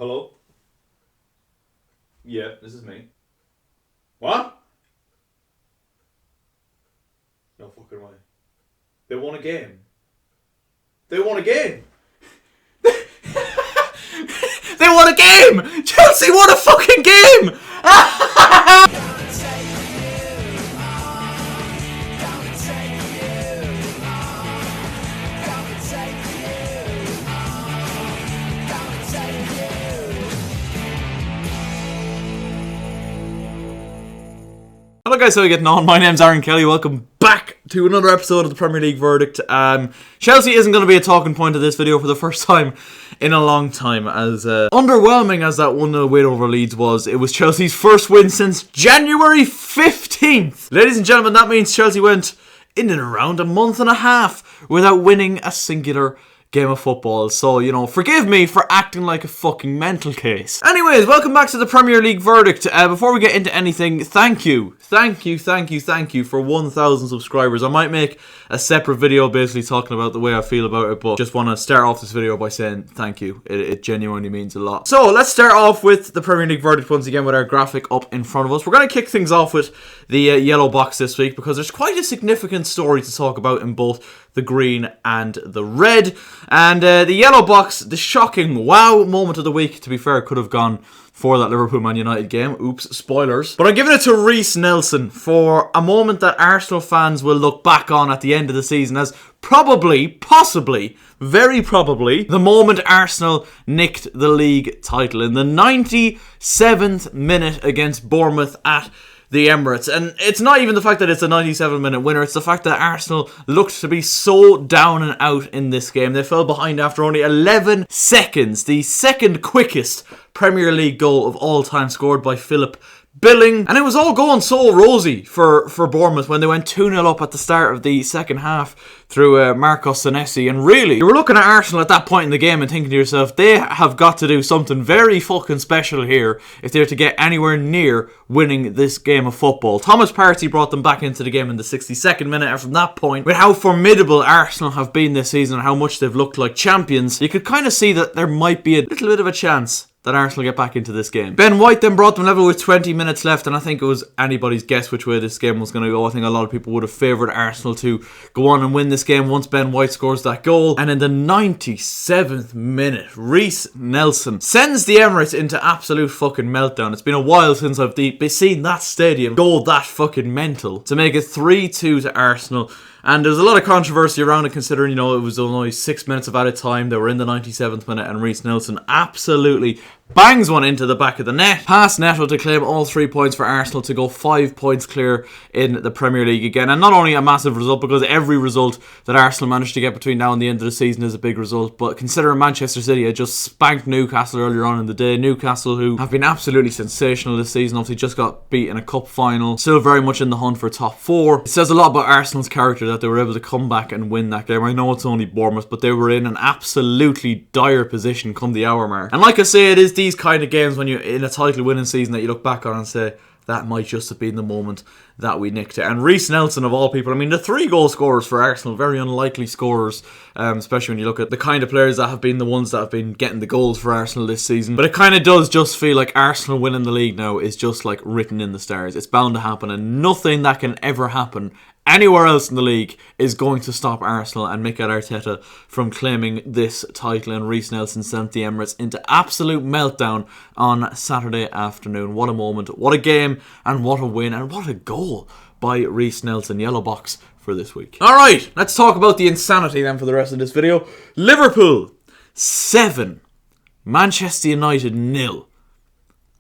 Hello? Yeah, this is me. What? No fucking way. They won a game. They won a game! They won a game! Chelsea won a fucking game! Hello guys, how are you getting on? My name's Aaron Kelly. Welcome back to another episode of the Premier League Verdict. Chelsea isn't going to be a talking point of this video for the first time in a long time. As underwhelming as that 1-0 win over Leeds was, it was Chelsea's first win since January 15th. Ladies and gentlemen, that means Chelsea went in and around a month and a half without winning a singular game of football. So, you know, forgive me for acting like a fucking mental case. Anyways, welcome back to the Premier League Verdict. Before we get into anything, thank you for 1,000 subscribers. I might make a separate video basically talking about the way I feel about it, but just want to start off this video by saying thank you. It genuinely means a lot. So let's start off with the Premier League Verdict once again with our graphic up in front of us. We're going to kick things off with the yellow box this week because there's quite a significant story to talk about in both the green and the red. And the yellow box, the shocking wow moment of the week, to be fair, could have gone for that Liverpool-Man United game. Oops, spoilers. But I'm giving it to Reiss Nelson for a moment that Arsenal fans will look back on at the end of the season as probably, possibly, very probably, the moment Arsenal nicked the league title in the 97th minute against Bournemouth at the Emirates. And it's not even the fact that it's a 97-minute winner, it's the fact that Arsenal looked to be so down and out in this game. They fell behind after only 11 seconds, the second quickest Premier League goal of all time scored by Philip Billing. And it was all going so rosy for Bournemouth when they went 2-0 up at the start of the second half through Marco Senesi. And really, you were looking at Arsenal at that point in the game and thinking to yourself, they have got to do something very fucking special here if they're to get anywhere near winning this game of football. Thomas Partey brought them back into the game in the 62nd minute, and from that point, with how formidable Arsenal have been this season and how much they've looked like champions, you could kind of see that there might be a little bit of a chance that Arsenal get back into this game. Ben White then brought them level with 20 minutes left, and I think it was anybody's guess which way this game was going to go. I think a lot of people would have favoured Arsenal to go on and win this game once Ben White scores that goal. And in the 97th minute, Reiss Nelson sends the Emirates into absolute fucking meltdown. It's been a while since I've seen that stadium go that fucking mental to make it 3-2 to Arsenal. And there's a lot of controversy around it considering, you know, it was only 6 minutes of added time. They were in the 97th minute and Reiss Nelson absolutely bangs one into the back of the net. Past Neto to claim all 3 points for Arsenal to go 5 points clear in the Premier League again. And not only a massive result, because every result that Arsenal managed to get between now and the end of the season is a big result, but considering Manchester City had just spanked Newcastle earlier on in the day, Newcastle, who have been absolutely sensational this season, obviously just got beat in a cup final, still very much in the hunt for top 4. It says a lot about Arsenal's character that they were able to come back and win that game. I know it's only Bournemouth, but they were in an absolutely dire position come the hour mark. And like I say, it is these kind of games when you're in a title winning season that you look back on and say, that might just have been the moment that we nicked it. And Reiss Nelson, of all people, I mean, the 3 goal scorers for Arsenal, very unlikely scorers, especially when you look at the kind of players that have been the ones that have been getting the goals for Arsenal this season. But it kind of does just feel like Arsenal winning the league now is just like written in the stars. It's bound to happen, and nothing that can ever happen anywhere else in the league is going to stop Arsenal and Mikel Arteta from claiming this title. And Reiss Nelson sent the Emirates into absolute meltdown on Saturday afternoon. What a moment, what a game, and what a win, and what a goal by Reiss Nelson. Yellow box for this week. Alright, let's talk about the insanity then for the rest of this video. Liverpool 7, Manchester United 0.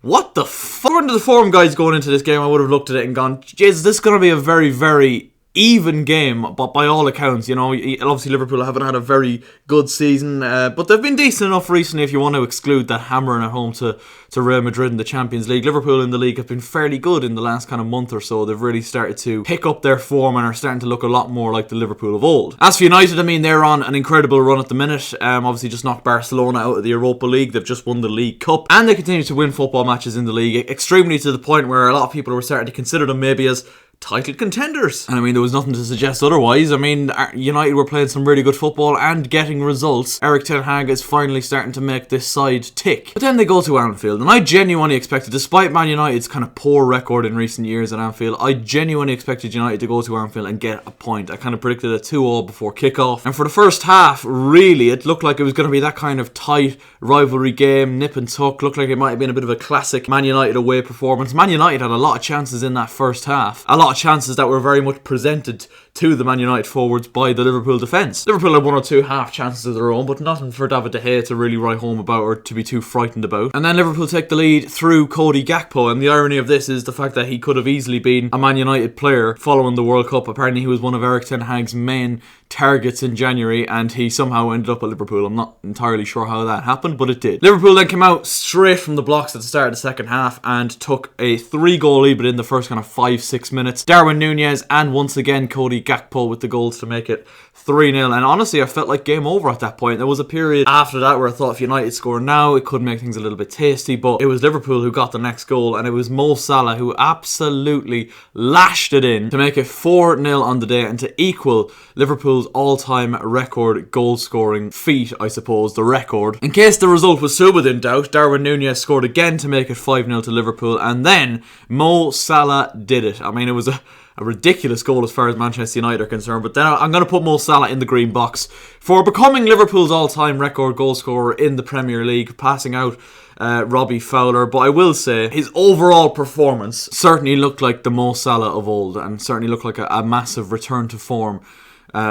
What the fuck? According to the forum guys going into this game, I would have looked at it and gone, Jesus, this is going to be a very, very even game, but by all accounts, you know, obviously Liverpool haven't had a very good season, but they've been decent enough recently if you want to exclude that hammering at home to Real Madrid in the Champions League. Liverpool in the league have been fairly good in the last kind of month or so. They've really started to pick up their form and are starting to look a lot more like the Liverpool of old. As for United, I mean, they're on an incredible run at the minute. Obviously just knocked Barcelona out of the Europa League. They've just won the League Cup, and they continue to win football matches in the league, extremely to the point where a lot of people were starting to consider them maybe as title contenders. And I mean, there was nothing to suggest otherwise. I mean, United were playing some really good football and getting results. Erik ten Hag is finally starting to make this side tick. But then they go to Anfield, and I genuinely expected, despite Man United's kind of poor record in recent years at Anfield, I genuinely expected United to go to Anfield and get a point. I kind of predicted a 2-2 before kickoff. And for the first half, really, it looked like it was going to be that kind of tight rivalry game, nip and tuck. Looked like it might have been a bit of a classic Man United away performance. Man United had a lot of chances in that first half. A lot of chances that were very much presented to the Man United forwards by the Liverpool defence. Liverpool had 1 or 2 half chances of their own, but nothing for David De Gea to really write home about or to be too frightened about. And then Liverpool take the lead through Cody Gakpo, and the irony of this is the fact that he could have easily been a Man United player following the World Cup. Apparently he was one of Erik ten Hag's main targets in January, and he somehow ended up at Liverpool. I'm not entirely sure how that happened, but it did. Liverpool then came out straight from the blocks at the start of the second half and took a 3-goal lead within the first kind of 5-6 minutes. Darwin Núñez and once again Cody Gakpo with the goals to make it 3-0, and honestly I felt like game over at that point. There was a period after that where I thought if United score now it could make things a little bit tasty, but it was Liverpool who got the next goal, and it was Mo Salah who absolutely lashed it in to make it 4-0 on the day and to equal Liverpool's all-time record goal scoring feat, I suppose, the record. In case the result was still within doubt, Darwin Núñez scored again to make it 5-0 to Liverpool, and then Mo Salah did it. I mean, it was a ridiculous goal as far as Manchester United are concerned, but then I'm going to put Mo Salah in the green box for becoming Liverpool's all-time record goal scorer in the Premier League, passing out Robbie Fowler. But I will say his overall performance certainly looked like the Mo Salah of old, and certainly looked like a massive return to form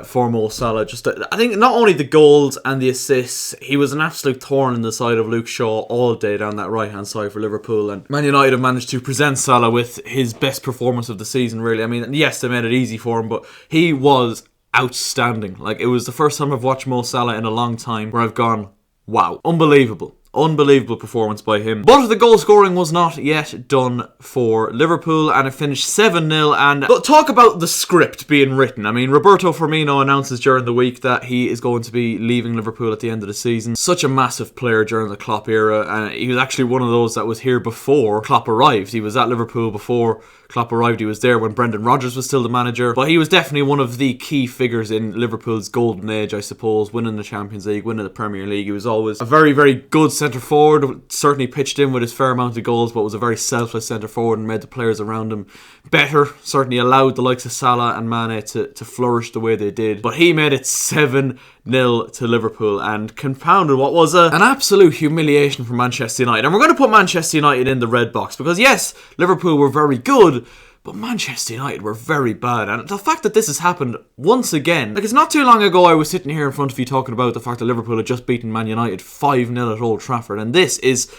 for Mo Salah. I think not only the goals and the assists, he was an absolute thorn in the side of Luke Shaw all day down that right hand side for Liverpool, and Man United have managed to present Salah with his best performance of the season, really. I mean, yes, they made it easy for him, but he was outstanding. Like, it was the first time I've watched Mo Salah in a long time where I've gone, wow, unbelievable performance by him. But the goal scoring was not yet done for Liverpool, and it finished 7-0. And talk about the script being written. I mean, Roberto Firmino announces during the week that he is going to be leaving Liverpool at the end of the season. Such a massive player during the Klopp era, and he was actually one of those that was here before Klopp arrived. He was at Liverpool before Klopp arrived. He was there when Brendan Rodgers was still the manager, but he was definitely one of the key figures in Liverpool's golden age, I suppose, winning the Champions League, winning the Premier League. He was always a very, very good centre forward, certainly pitched in with his fair amount of goals, but was a very selfless centre forward and made the players around him better, certainly allowed the likes of Salah and Mane to flourish the way they did. But he made it 7-0 to Liverpool and compounded what was an absolute humiliation for Manchester United. And we're going to put Manchester United in the red box because yes, Liverpool were very good, but Manchester United were very bad. And the fact that this has happened once again, like, it's not too long ago I was sitting here in front of you talking about the fact that Liverpool had just beaten Man United 5-0 at Old Trafford, and this is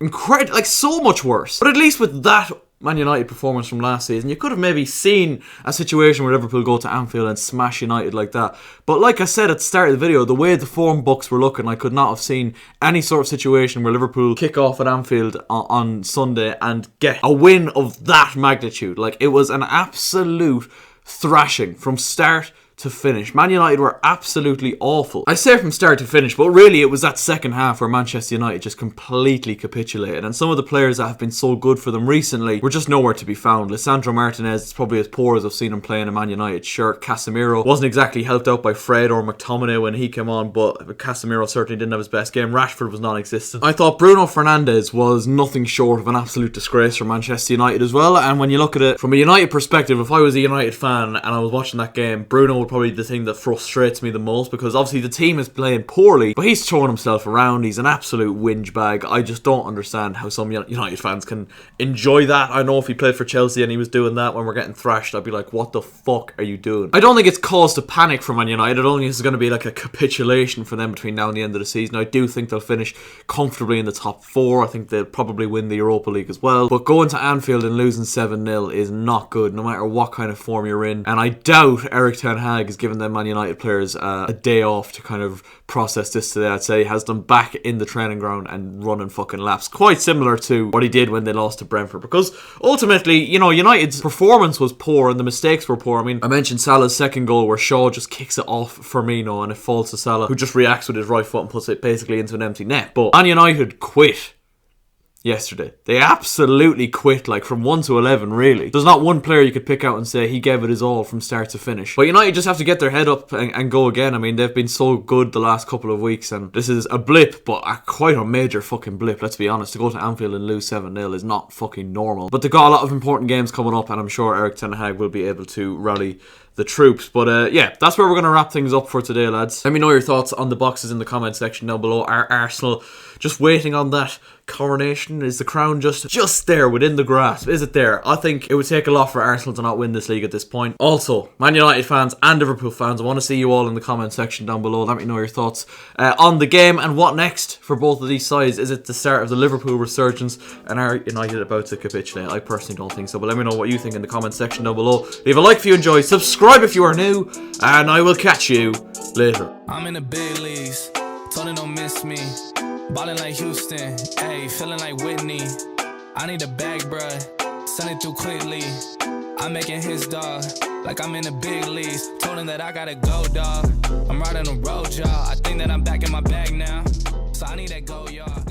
incredible, like so much worse. But at least with that Man United performance from last season, you could have maybe seen a situation where Liverpool go to Anfield and smash United like that. But like I said at the start of the video, the way the form books were looking, I could not have seen any sort of situation where Liverpool kick off at Anfield on Sunday and get a win of that magnitude. Like, it was an absolute thrashing from start to finish. Man United were absolutely awful. I say from start to finish, but really it was that second half where Manchester United just completely capitulated, and some of the players that have been so good for them recently were just nowhere to be found. Lisandro Martinez is probably as poor as I've seen him play in a Man United shirt. Casemiro wasn't exactly helped out by Fred or McTominay when he came on, but Casemiro certainly didn't have his best game. Rashford was non-existent. I thought Bruno Fernandes was nothing short of an absolute disgrace for Manchester United as well, and when you look at it from a United perspective, if I was a United fan and I was watching that game, Bruno probably the thing that frustrates me the most, because obviously the team is playing poorly, but he's throwing himself around. He's an absolute whinge bag. I just don't understand how some United fans can enjoy that. I know if he played for Chelsea and he was doing that when we're getting thrashed, I'd be like, what the fuck are you doing? I don't think it's cause to panic for Man United. I don't think this is going to be like a capitulation for them between now and the end of the season. I do think they'll finish comfortably in the top 4. I think they'll probably win the Europa League as well, but going to Anfield and losing 7-0 is not good, no matter what kind of form you're in. And I doubt Erik ten Hag is giving them Man United players a day off to kind of process this today. I'd say he has them back in the training ground and running fucking laps, quite similar to what he did when they lost to Brentford, because ultimately, you know, United's performance was poor and the mistakes were poor. I mean, I mentioned Salah's second goal where Shaw just kicks it off Firmino and it falls to Salah, who just reacts with his right foot and puts it basically into an empty net. But Man United quit. yesterday. They absolutely quit, like from 1 to 11 really. There's not one player you could pick out and say he gave it his all from start to finish. But United just have to get their head up and go again. I mean, they've been so good the last couple of weeks, and this is a blip, but quite a major fucking blip, let's be honest. To go to Anfield and lose 7-0 is not fucking normal. But they've got a lot of important games coming up, and I'm sure Erik ten Hag will be able to rally the troops. But yeah, that's where we're going to wrap things up for today, lads. Let me know your thoughts on the boxes in the comment section down below. Are Arsenal just waiting on that coronation? Is the crown just there within the grasp? Is it there? I think it would take a lot for Arsenal to not win this league at this point. Also, Man United fans and Liverpool fans, I want to see you all in the comment section down below. Let me know your thoughts on the game and what next for both of these sides. Is it the start of the Liverpool resurgence, and are United about to capitulate? I personally don't think so, but let me know what you think in the comment section down below. Leave a like if you enjoy, subscribe if you are new, and I will catch you later. I'm in the big leagues, told them don't miss me. Ballin' like Houston, ayy, feeling like Whitney. I need a bag, bruh, send it through quickly. I'm making his dog, like I'm in the big leagues. Told him that I gotta go, dog. I'm riding the road, y'all. I think that I'm back in my bag now, so I need that go, y'all.